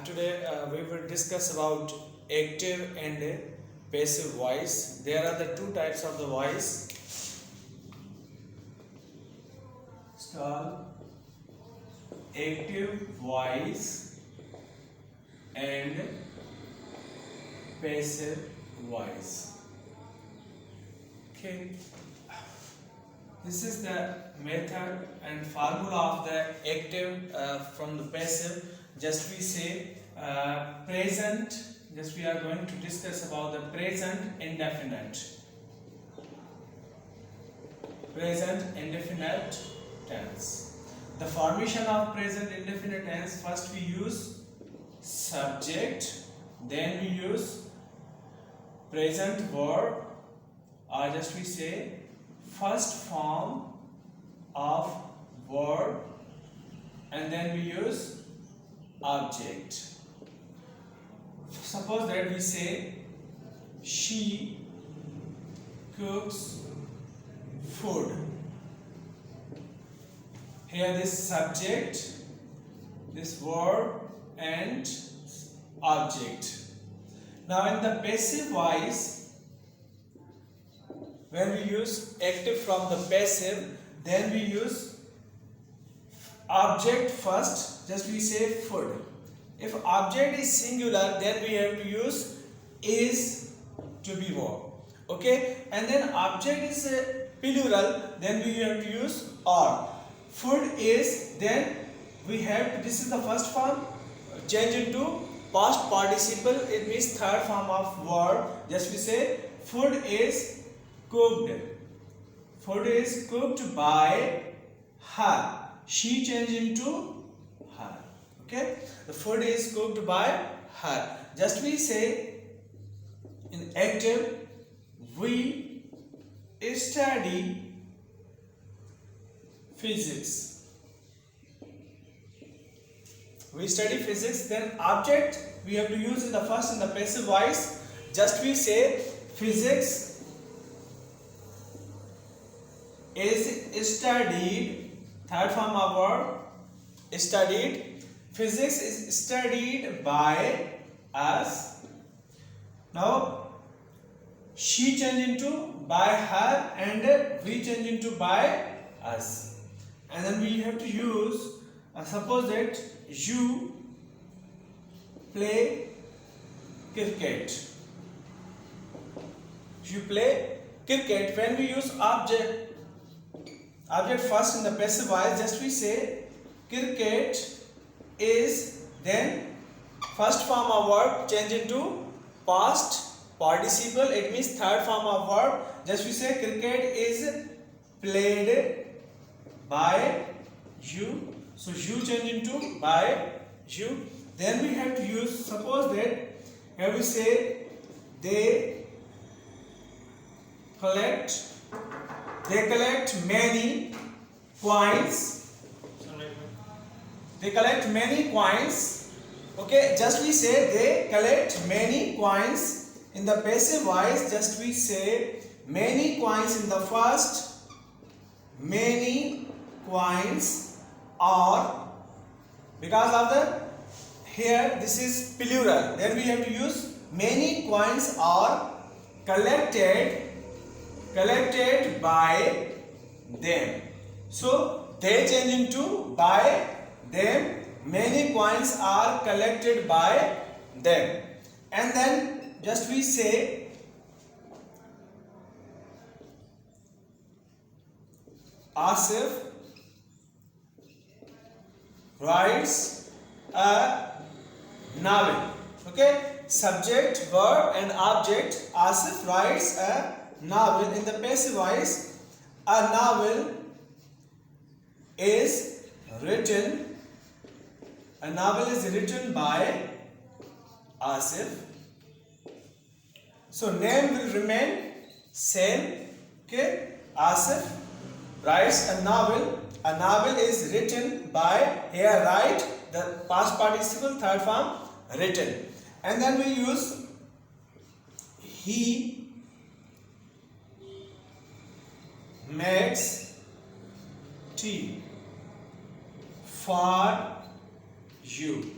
Today we will discuss about active and passive voice. There are the two types of the voice. It's called active voice and passive voice. Okay. This is the method and formula of the active from the passive. Just we say present. Just we are going to discuss about the present indefinite. Present indefinite tense. The formation of present indefinite tense, first we use subject, then we use present verb, or just we say first form of verb, and then we use object. Suppose that we say she cooks food. Here this subject, this verb and object. Now in the passive voice, when we use active from the passive, then we use object first. Just we say food. If object is singular, then we have to use is to be verb. Okay, and then object is plural, then we have to use or. Food is, then we have to, this is the first form, change into past participle. It means third form of verb. Just we say food is cooked. Food is cooked by her. She changed into her. Okay, the food is cooked by her. Just we say in active, we study physics. We study physics. Then object we have to use in the first in the passive voice. Just we say physics is studied. Third form of verb, studied. Physics is studied by us. Now she changed into by her and we change into by us. And then we have to use, suppose that you play cricket. You play cricket. When we use object first in the passive voice, just we say cricket is, then first form of verb change into past participle. It means third form of verb. Just we say cricket is played by you. So you change into by you. Then we have to use, suppose that here we say they collect many coins. They collect many coins. Okay, just we say they collect many coins. In the passive voice, just we say many coins in the first, many coins, or because of the here this is plural, then we have to use many coins are collected by them. So they change into by them. Many coins are collected by them. And then just we say Asif writes a novel. Okay, subject, verb and object. Asif writes a novel. In the passive voice, a novel is written. A novel is written by Asif. So name will remain same. Okay, Asif writes a novel. A novel is written by, here write the past participle, third form, written. And then we use he makes tea for you.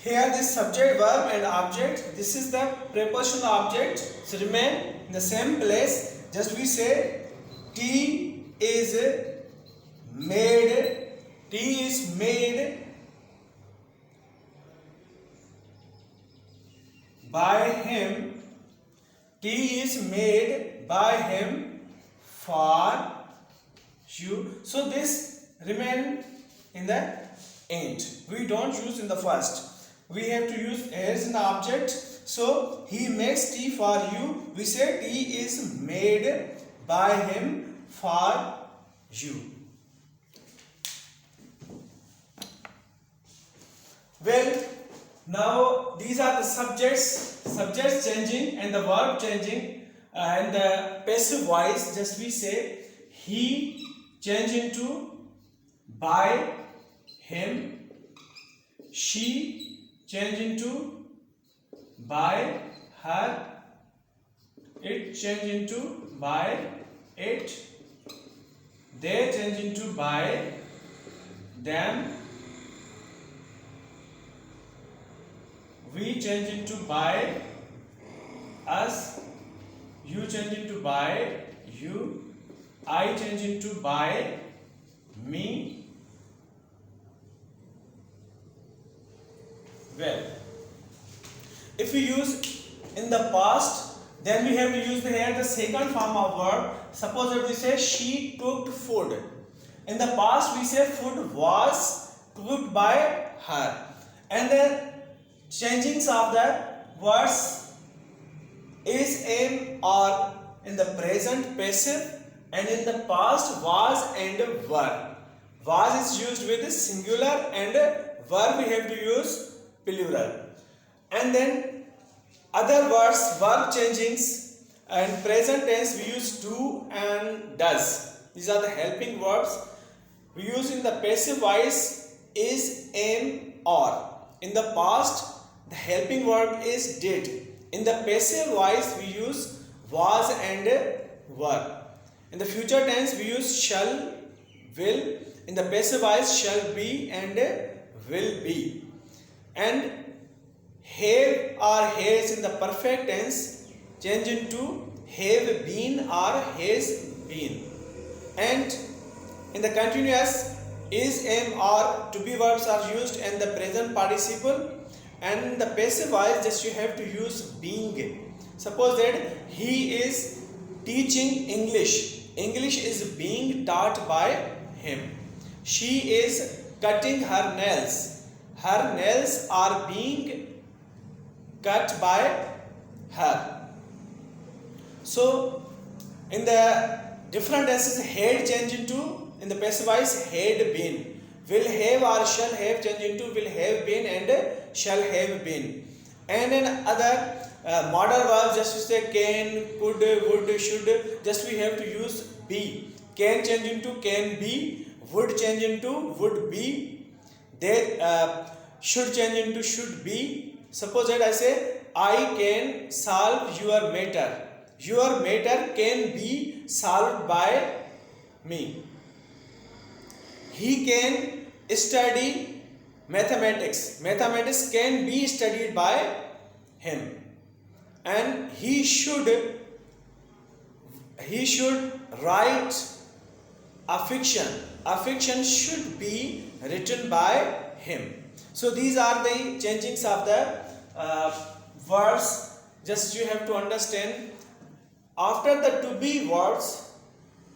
Here this subject, verb and object, this is the prepositional object, so remain in the same place. Just we say tea is made, tea is made by him, tea is made by him for you. So this remain in the end. We don't use in the first. We have to use as an object. So he makes tea for you. We say tea is made by him for you. Well, now these are the subjects changing and the verb changing, and the passive voice, just we say he change into by him, she change into by her, it change into by it, they change into by them, we change into by us, you change into by you, I change into by me. Well, if we use in the past, then we have to use here the second form of verb. Suppose if we say she cooked food. In the past we say food was cooked by her. And the changings of the words is am or in the present passive, and in the past was and were. Was is used with singular and verb we have to use plural. And then other words, verb changings, and present tense we use do and does. These are the helping verbs. We use in the passive voice is, am, or. In the past, the helping verb is did. In the passive voice we use was and were. In the future tense we use shall, will. In the passive voice shall be and will be. And have or has in the perfect tense change into have been or has been. And in the continuous is, am, or to be verbs are used and the present participle. And the passive voice just you have to use being. Suppose that he is teaching English. English is being taught by him. She is cutting her nails. Her nails are being cut by her. So in the different tenses, had change into, in the passive voice had been. Will have or shall have change into will have been and shall have been. And in other modern verbs, just to say can, could, would, should, just we have to use be. Can change into can be, would change into would be, they should change into should be. Suppose that I say I can solve your matter. Your matter can be solved by me. He can study mathematics. Mathematics can be studied by him. And he should write a fiction. A fiction should be written by him. So these are the changings of the verbs. Just you have to understand. After the to be verbs,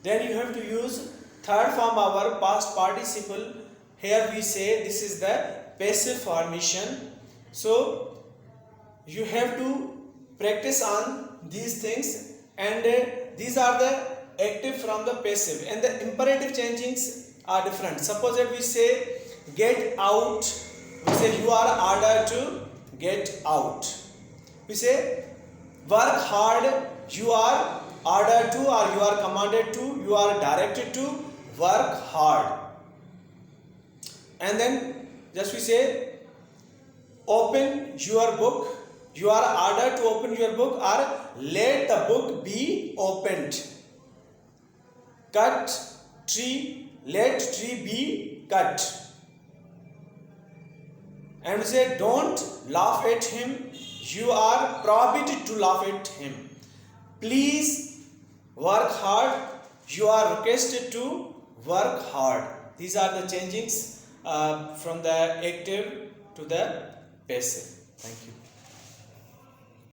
then you have to use third form of our past participle. Here we say this is the passive formation. So you have to practice on these things, and these are the active from the passive, and the imperative changings are different. Suppose that we say get out, we say you are ordered to get out. We say work hard, you are ordered to or you are commanded to, you are directed to work hard. And then just we say open your book, you are ordered to open your book or let the book be opened. Cut tree, let tree be cut. And we say don't laugh at him. You are prohibited to laugh at him. Please work hard. You are requested to work hard. These are the changings from the active to the passive. Thank you.